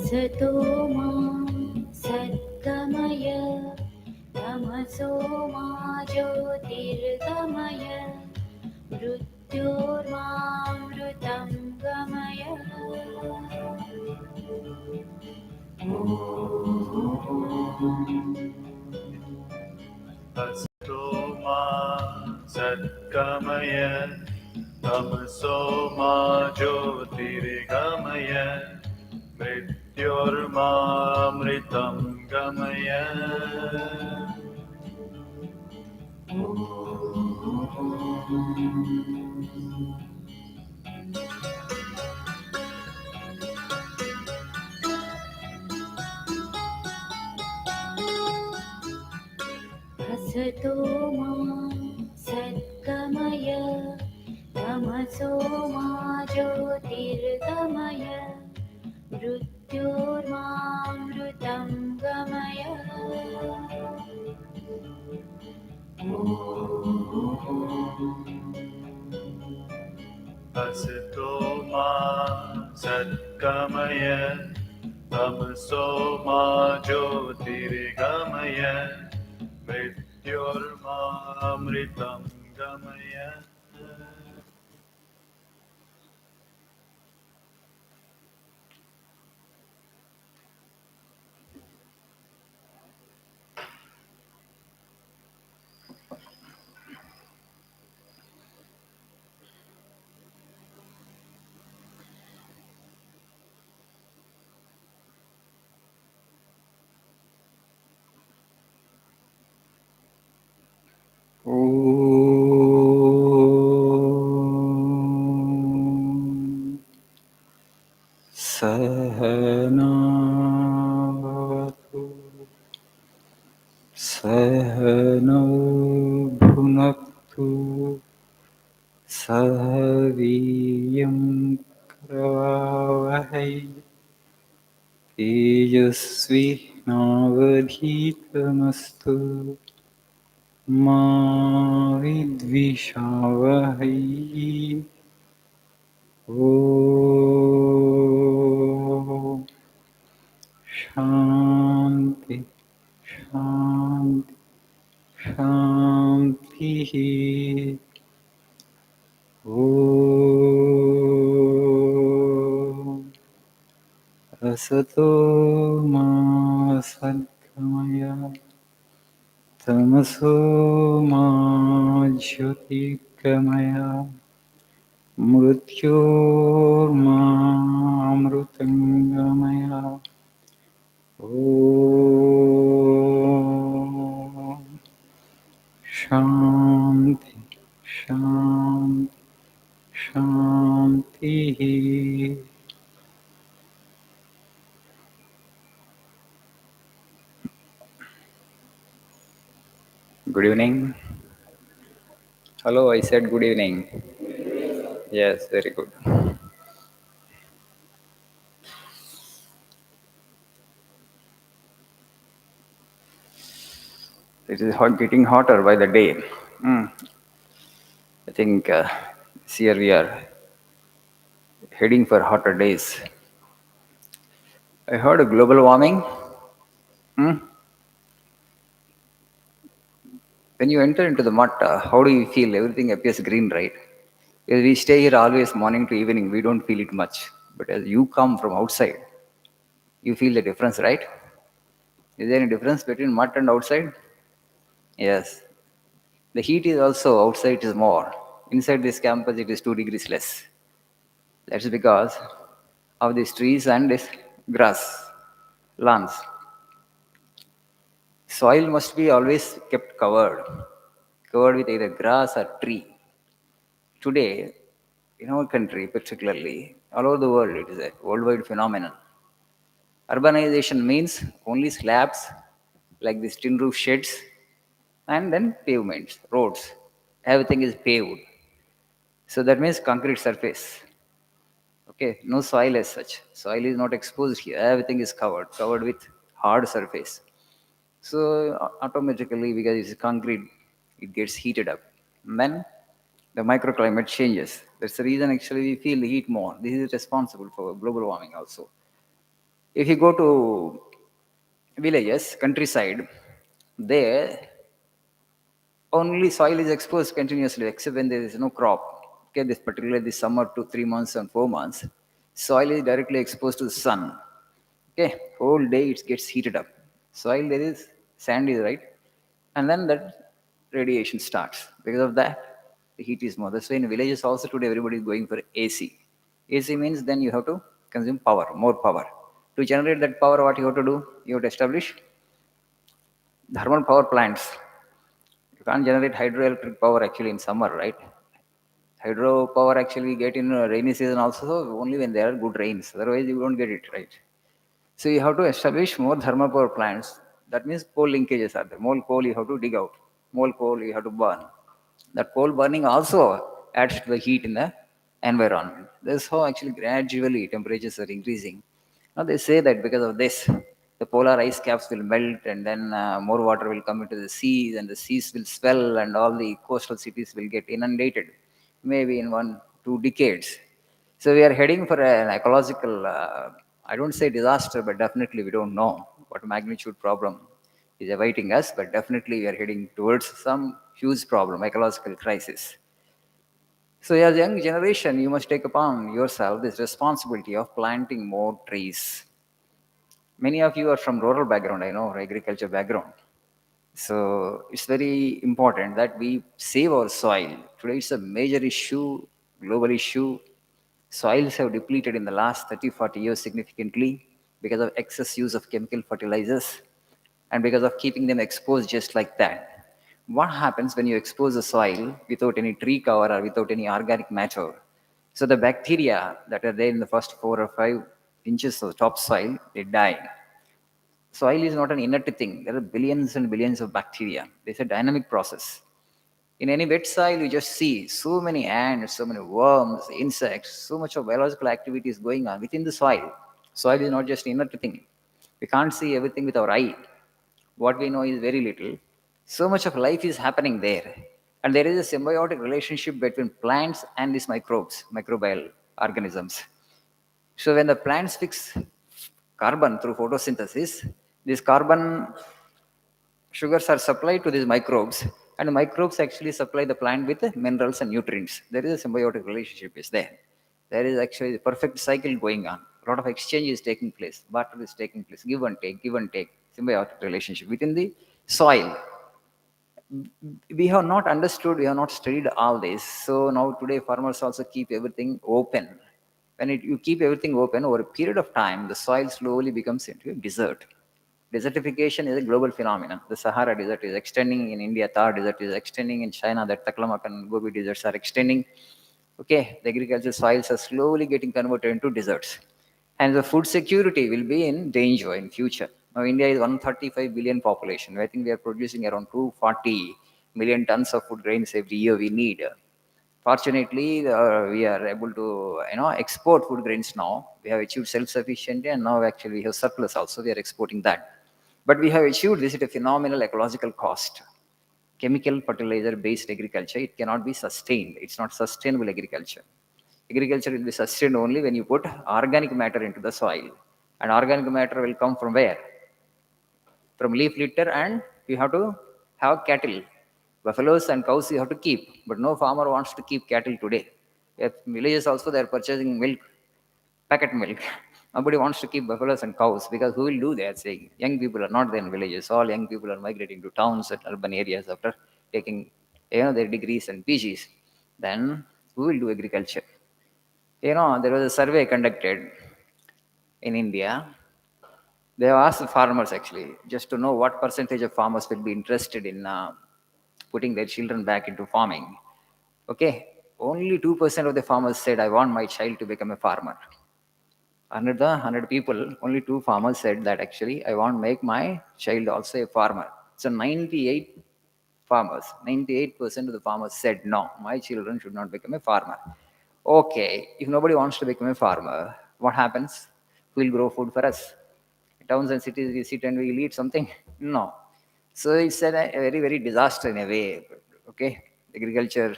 असतो मा सद्गमय तमसो मा ज्योतिर्गमय मृत्योर्मामृतं गमय। अस्तो मा सद्गमय तमसो मा ज्योतिर्गमय मृत्योर्मामृतं गमय। असतो मा सद्गमय तमसो मा ज्योतिर्गमय मृत्योर्मामृतं गमय। असतो मा सद्गमय तमसो मा ज्योतिर्गमय मृत्योर्मामृतं गमय। सहनावतु सहनौ भुनक्तु सह वीर्यं करवावहै तेजस्विनावधीतमस्तु मा विद्विषावहै। ॐ शान्ति शान्ति शान्तिः। ॐ असतो मा सद्गमय तमसो मा ज्योतिर्गमय मृत्योर्मामृतङ्गमय। ॐ शान्ति शान्ति शान्तिः। Good evening. Hello, I said good evening. Yes, very good. It is getting hotter by the day. I think this year we are heading for hotter days. I heard of global warming. When you enter into the mud, how do you feel? Everything appears green, right? Because we stay here always morning to evening, we don't feel it much. But as you come from outside, you feel the difference, right? Is there any difference between mud and outside? Yes. The heat is also outside is more. Inside this campus, it is 2 degrees less. That's because of these trees and this grass, lawns. Soil must be always kept covered with either grass or tree. Today, in our country particularly, all over the world, it is a worldwide phenomenon. Urbanization means only slabs like these tin roof sheds and then pavements, roads. Everything is paved. So that means concrete surface. Okay, no soil as such. Soil is not exposed here. Everything is covered with hard surface. So automatically, because it's concrete, it gets heated up. And then the microclimate changes. That's the reason actually we feel the heat more. This is responsible for global warming also. If you go to villages, countryside, there only soil is exposed continuously, except when there is no crop. Okay, this particularly this summer, 2 3 months and 4 months, soil is directly exposed to the sun. Okay, whole day it gets heated up. Soil there is sand is right, and then that radiation starts. Because of that, the heat is more. That's why in villages also today everybody is going for AC. AC means then you have to consume power, more power. To generate that power, what you have to do? You have to establish thermal power plants. You can't generate hydroelectric power actually in summer, right? Hydro power actually get in rainy season also only when there are good rains. Otherwise, you don't get it, right? So you have to establish more thermal power plants. That means coal linkages are there. More coal you have to dig out. More coal you have to burn. That coal burning also adds to the heat in the environment. That's how actually gradually temperatures are increasing. Now they say that because of this, the polar ice caps will melt and then more water will come into the seas and the seas will swell and all the coastal cities will get inundated maybe in 1 2 decades. So we are heading for an ecological, I don't say disaster, but definitely we don't know what magnitude problem is awaiting us, but definitely we are heading towards some huge problem, ecological crisis. So as a young generation, you must take upon yourself this responsibility of planting more trees. Many of you are from rural background, I know, or agriculture background. So it's very important that we save our soil. Today it's a major issue, global issue. Soils have depleted in the last 30, 40 years significantly because of excess use of chemical fertilizers and because of keeping them exposed just like that. What happens when you expose the soil without any tree cover or without any organic matter? So the bacteria that are there in the first 4 or 5 inches of topsoil, they die. Soil is not an inert thing. There are billions and billions of bacteria. It's a dynamic process. In any wet soil, you just see so many ants, so many worms, insects, so much of biological activity is going on within the soil. Soil is not just inert thing. We can't see everything with our eye. What we know is very little. So much of life is happening there. And there is a symbiotic relationship between plants and these microbes, microbial organisms. So when the plants fix carbon through photosynthesis, this carbon sugars are supplied to these microbes, and the microbes actually supply the plant with minerals and nutrients. There is a symbiotic relationship is there. There is actually a perfect cycle going on. A lot of exchange is taking place, barter is taking place, give and take, symbiotic relationship within the soil. We have not understood, we have not studied all this. So now today farmers also keep everything open. When you keep everything open over a period of time, the soil slowly becomes into a desert. Desertification is a global phenomenon. The Sahara Desert is extending in India, Thar Desert is extending in China, the Taklamakan and Gobi deserts are extending. Okay, the agricultural soils are slowly getting converted into deserts. And the food security will be in danger in future. Now India is 135 billion population. I think we are producing around 240 million tons of food grains every year we need. Fortunately, we are able to export food grains now. We have achieved self-sufficiency, and now actually we have surplus also. We are exporting that. But we have achieved this at a phenomenal ecological cost. Chemical fertilizer based agriculture, it cannot be sustained. It's not sustainable agriculture. Agriculture will be sustained only when you put organic matter into the soil. And organic matter will come from where? From leaf litter, and you have to have cattle. Buffaloes and cows you have to keep, but no farmer wants to keep cattle today. If villages also they are purchasing milk, packet milk. Nobody wants to keep buffaloes and cows because who will do that? Saying young people are not there in villages. All young people are migrating to towns and urban areas after taking their degrees and PGs. Then who will do agriculture? There was a survey conducted in India. They have asked the farmers actually just to know what percentage of farmers will be interested in putting their children back into farming. Okay, only 2% of the farmers said, I want my child to become a farmer. Under the 100 people, only 2 farmers said that actually I want to make my child also a farmer. So 98 farmers, 98% of the farmers said, no, my children should not become a farmer. Okay, if nobody wants to become a farmer, what happens? Who will grow food for us? Towns and cities, we sit and we eat something? No. So it's a very, very disaster in a way. Okay, agriculture.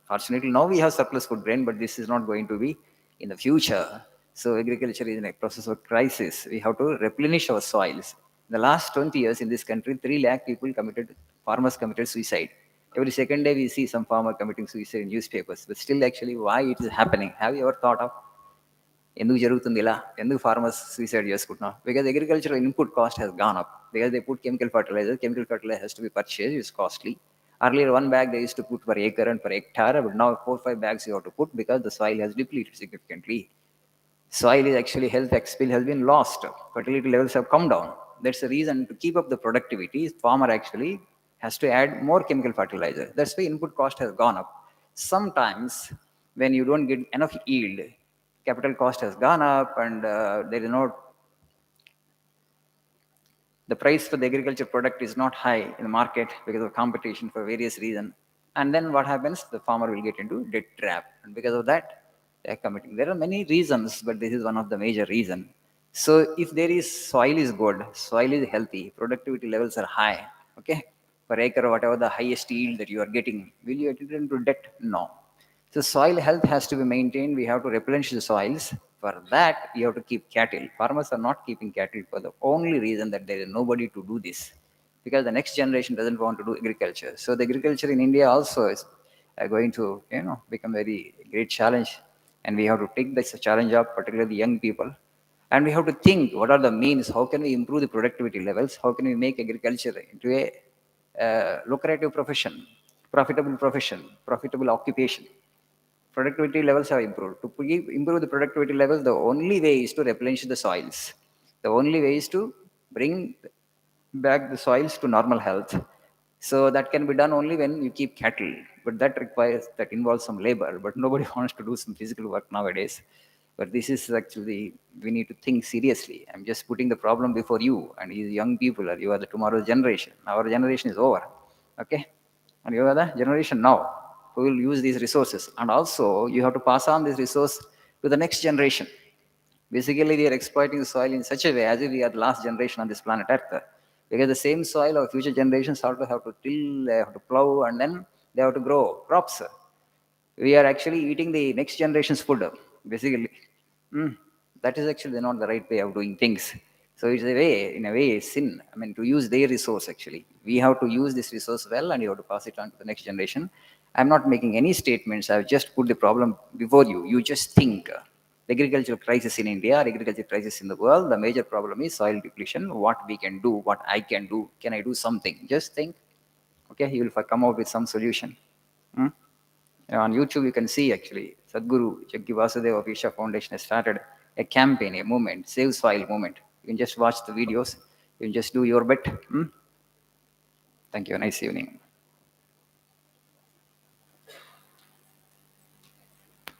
Fortunately, now we have surplus food grain, but this is not going to be in the future. So agriculture is in a process of crisis. We have to replenish our soils. In the last 20 years in this country, 3 lakh people farmers committed suicide. Every second day we see some farmer committing suicide in newspapers. But still actually why it is happening? Have you ever thought of ఎందుకు జరుగుతుంది ఇలా ఎందుకు farmers suicide చేసుకుంటున్నాం because agricultural input cost has gone up because they put chemical fertiliser has to be purchase is costly earlier one bag they used to put per acre and per hectare but now 4 5 bags you have to put because the soil has depleted significantly. Soil is actually health expel has been lost, fertility levels have come down. That's the reason to keep up the productivity farmer actually has to add more chemical fertilizer. That's why input cost has gone up. Sometimes when you don't get enough yield, capital cost has gone up and there is no the price for the agriculture product is not high in the market because of competition for various reasons. And then what happens? The farmer will get into debt trap. And because of that, they are committing. There are many reasons, but this is one of the major reasons. So if there is soil is good, soil is healthy, productivity levels are high, okay, per acre, whatever the highest yield that you are getting, will you get into debt? No. So soil health has to be maintained. We have to replenish the soils. For that, we have to keep cattle. Farmers are not keeping cattle for the only reason that there is nobody to do this, because the next generation doesn't want to do agriculture. So the agriculture in India also is going to become very great challenge, and we have to take this challenge up, particularly the young people. And we have to think what are the means, how can we improve the productivity levels, how can we make agriculture into a lucrative profession, profitable occupation. Productivity levels have improved. To improve the productivity levels, the only way is to replenish the soils. The only way is to bring back the soils to normal health. So that can be done only when you keep cattle. But that involves some labor. But nobody wants to do some physical work nowadays. But this is actually, we need to think seriously. I'm just putting the problem before you and these young people. You are the tomorrow's generation. Our generation is over. Okay? And you are the generation now who will use these resources. And also, you have to pass on this resource to the next generation. Basically, we are exploiting the soil in such a way as if we are the last generation on this planet Earth. Because the same soil of future generations have to till, they have to plow, and then they have to grow crops. We are actually eating the next generation's food, basically. Mm. That is actually not the right way of doing things. So it's a way, in a way, sin. I mean, to use their resource actually. We have to use this resource well, and you have to pass it on to the next generation. I'm not making any statements. I've just put the problem before you. You just think. The agricultural crisis in India, agricultural crisis in the world, the major problem is soil depletion. What we can do, what I can do. Can I do something? Just think. Okay, you will come out with some solution. Hmm? On YouTube, you can see actually Sadhguru Jaggi Vasudeva of Isha Foundation has started a campaign, a movement, Save Soil movement. You can just watch the videos. You can just do your bit. Hmm? Thank you. Nice evening.